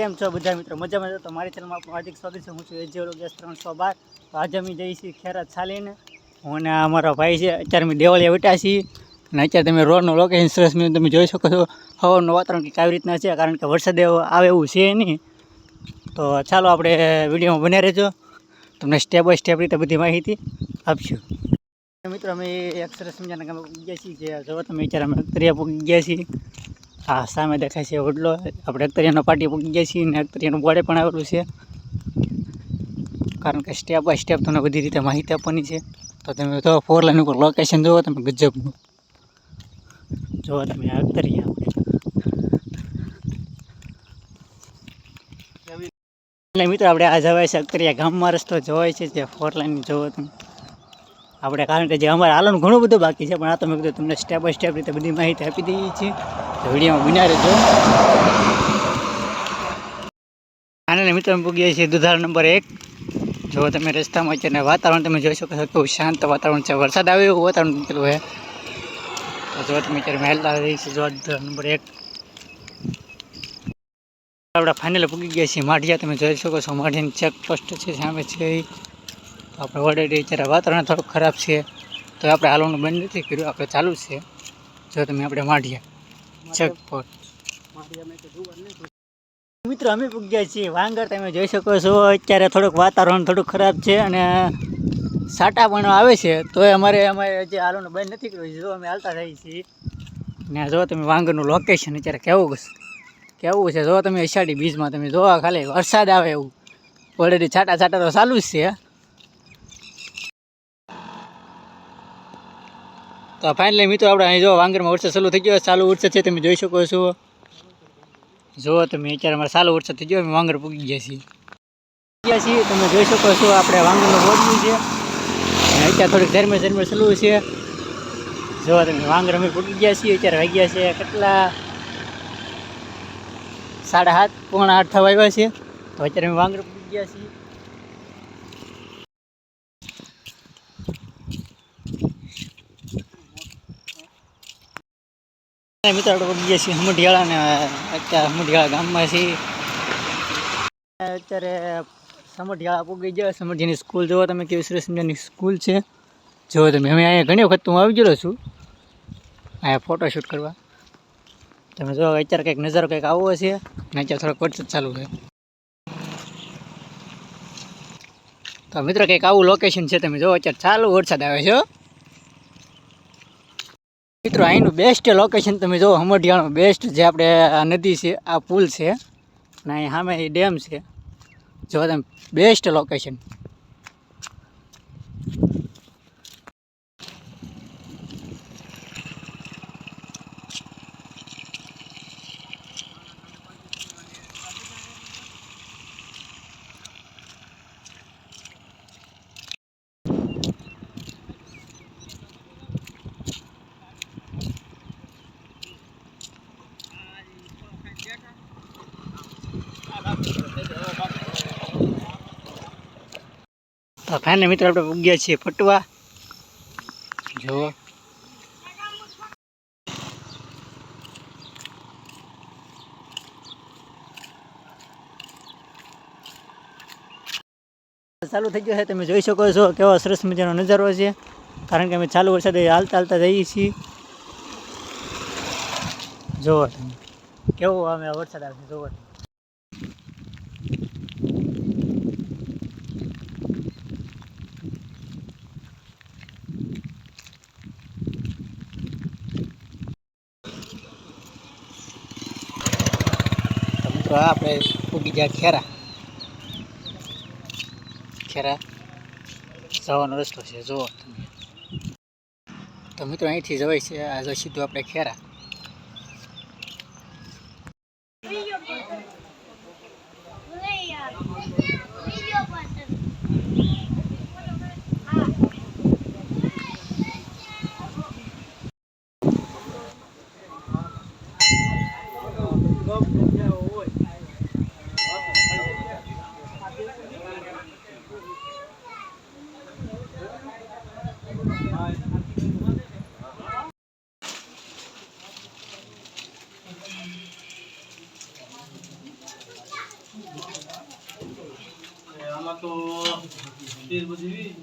કેમ છો બધા મિત્રો? મજામાં છો? તો મારી ચેનલમાં આપણું હાર્દિક સ્વાગત છે. હું છું એજેરો ગેસ 312. તો આજે અમે જઈએ છીએ ખેરાત ચાલીને. હું અને અમારો ભાઈ છે. અત્યારે અમે દેવાળીયા વેટા છીએ અને અત્યારે તમે રોડનું લોકેશન સરસ તમે જોઈ શકો છો. હવાનું વાતાવરણ કંઈક આવી રીતના છે, કારણ કે વરસાદ આવે એવું છે નહીં. તો ચાલો આપણે વિડીયોમાં બન્યા રહેજો, તમને સ્ટેપ બાય સ્ટેપ રીતે બધી માહિતી આપશું. મિત્રો અમે એક સરસ મજાના ગામમાં પૂગી ગયા છીએ. જે જો તમે અત્યારે અમે અખતરિયા પૂગી ગયા છીએ. હા, સામે દેખાય છે ઓડલો. આપણે અખતરિયાનો પાટી પૂગી ગયા છીએ અને અખતરિયાનું બોર્ડે પણ આવેલું છે, કારણ કે સ્ટેપ બાય સ્ટેપ તમને બધી રીતે માહિતી આપવાની છે. તો તમે તો 4 લાઈન ઉપર લોકેશન જુઓ તમે, ગજબનું જુઓ તમે અખતરિયા. એટલે મિત્રો આપણે આ જવાય છે અખતરિયા ગામમાં. રસ્તો જોવાય છે જે 4 લાઈન જોવો તમે આપણે, કારણ કે જે અમારે હાલવાનું ઘણું બધું બાકી છે, પણ આ તમે કીધું તમને સ્ટેપ બાય સ્ટેપ રીતે બધી માહિતી આપી દઈએ છીએ. તો વિડીયોમાં બન્યા રહેજો. આને મિત્રો અમે પૂગીએ છીએ દુધાળ નંબર 1. જો તમે રસ્તામાં અત્યારે વાતાવરણ તમે જોઈ શકો છો, કેવું શાંત વાતાવરણ છે. વરસાદ આવે એવું વાતાવરણ મૂકેલું છે. તો જો તમે અત્યારે મહેલતા રહી છે. જો દુધાળ નંબર 1 આપણે ફાઇનલ પૂગી ગયા છીએ માઢિયા. તમે જોઈ શકો છો માઢિયાની ચેકપોસ્ટ છે સામે છે. આપણે ઓલરેડી અત્યારે વાતાવરણ થોડુંક ખરાબ છે, તો આપણે હાલવાનું બંધ નથી કર્યું, આપણે ચાલુ છે. જો તમે આપણે માઢિયા ચેકપોસ્ટ. મિત્રો અમે પૂગ્યા છીએ વાંગર. તમે જોઈ શકો છો અત્યારે થોડુંક વાતાવરણ થોડુંક ખરાબ છે અને સાટા પણ આવે છે, તો અમારે જે હાલવાનું બંધ નથી કર્યું. જો અમે હાલતા જઈએ છીએ ને જો તમે વાંગરનું લોકેશન અત્યારે કેવું છે. જો તમે અષાઢી બીજમાં તમે જો ખાલી વરસાદ આવે એવું, ઓલરેડી છાટા છાટા તો ચાલુ જ છે. તો ફાઇનલી મિત્રો આપણે અહીં જો વાંગરમાં વરસાદ ચાલુ થઈ ગયો, ચાલુ વરસાદ છે. તમે જોઈ શકો છો. જો તમે અત્યારે અમારે ચાલુ વરસાદ થઈ ગયો, અમે વાંગર પૂગી ગયા છીએ. તમે જોઈ શકો છો આપણે વાંગરનું બોર્ડનું છે અને અત્યારે થોડીક ઝરમર ચાલુ છે. જો તમે વાંગર અમે પૂગી ગયા છીએ. અત્યારે વાગ્યા છે કેટલા 7:30 પોણા 8 થવા આવ્યા છે. તો અત્યારે અમે વાંગર પૂગી ગયા છીએ. મિત્રો આપણે પૂગી ગયા છીએ હમઢિયાળા ને અત્યારે હમઢિયાળા ગામમાં છીએ. અત્યારે સમઢિયાળા પૂગી ગયા. સમઢિયાની સ્કૂલ જોવો તમે, કેવી સરસ મજાની સ્કૂલ છે. જો તમે અમે અહીંયા ઘણી વખત હું આવી ગયેલો છું અહીંયા ફોટોશૂટ કરવા. તમે જો અત્યારે કંઈક નજારો કંઈક આવો છે અને અત્યારે થોડોક વરસાદ ચાલુ છે. તો મિત્રો કંઈક આવું લોકેશન છે. તમે જો અત્યારે ચાલુ વરસાદ આવે છે. મિત્રો અહીંનું બેસ્ટ લોકેશન તમે જો હમઢિયાળાનું બેસ્ટ, જે આપણે આ નદી છે, આ પુલ છે અને અહીં સામે એ ડેમ છે. જો તમે બેસ્ટ લોકેશન. તો ફાઇનલ મિત્રો આપણે પૂગ્યા છીએ ફટવા. જો ચાલુ થઈ ગયો છે. તમે જોઈ શકો છો કેવો સરસ મજાનો નજારો છે, કારણ કે અમે ચાલુ વરસાદે હાલતા જઈએ છીએ. જોવો તમે કેવો અમે વરસાદ આવે છે. જોવો મિત્રો આપણે પૂગી ગયા ખેરા જવાનો રસ્તો છે. જુઓ તમે. તો મિત્રો અહીંથી જવાય છે આ સીધું આપણે ખેરા. આમાં તો તેલ બધી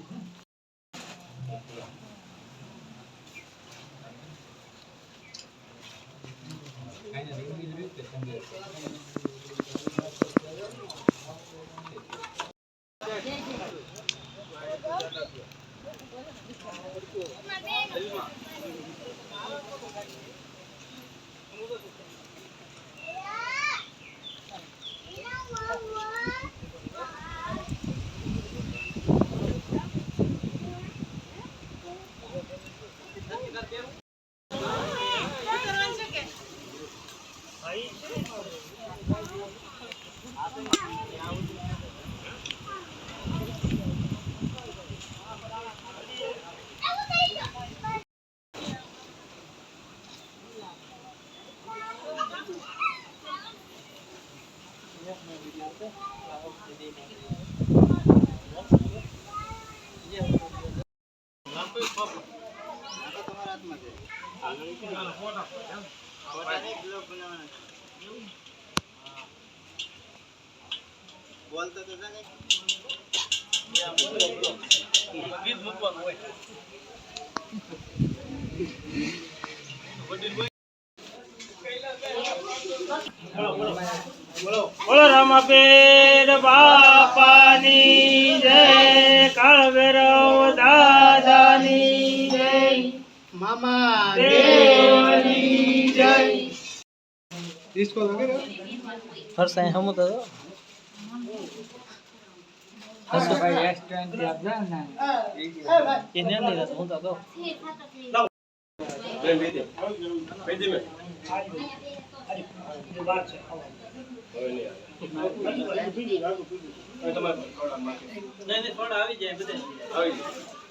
બોલતો તો જાને ગીત મૂકવાનું હોય બોલો રામાપીર બાપાની જય કાળભૈરવ દાદાની જય મામા દેવની જય इसको लगे हर साई हम तो भाई रेस्टोरेंट पे आप जाना ये नहीं ले रहा हूं तो लाओ दे दे में बात है नहीं नहीं थोड़ा આવી જાય બધે આવી જાય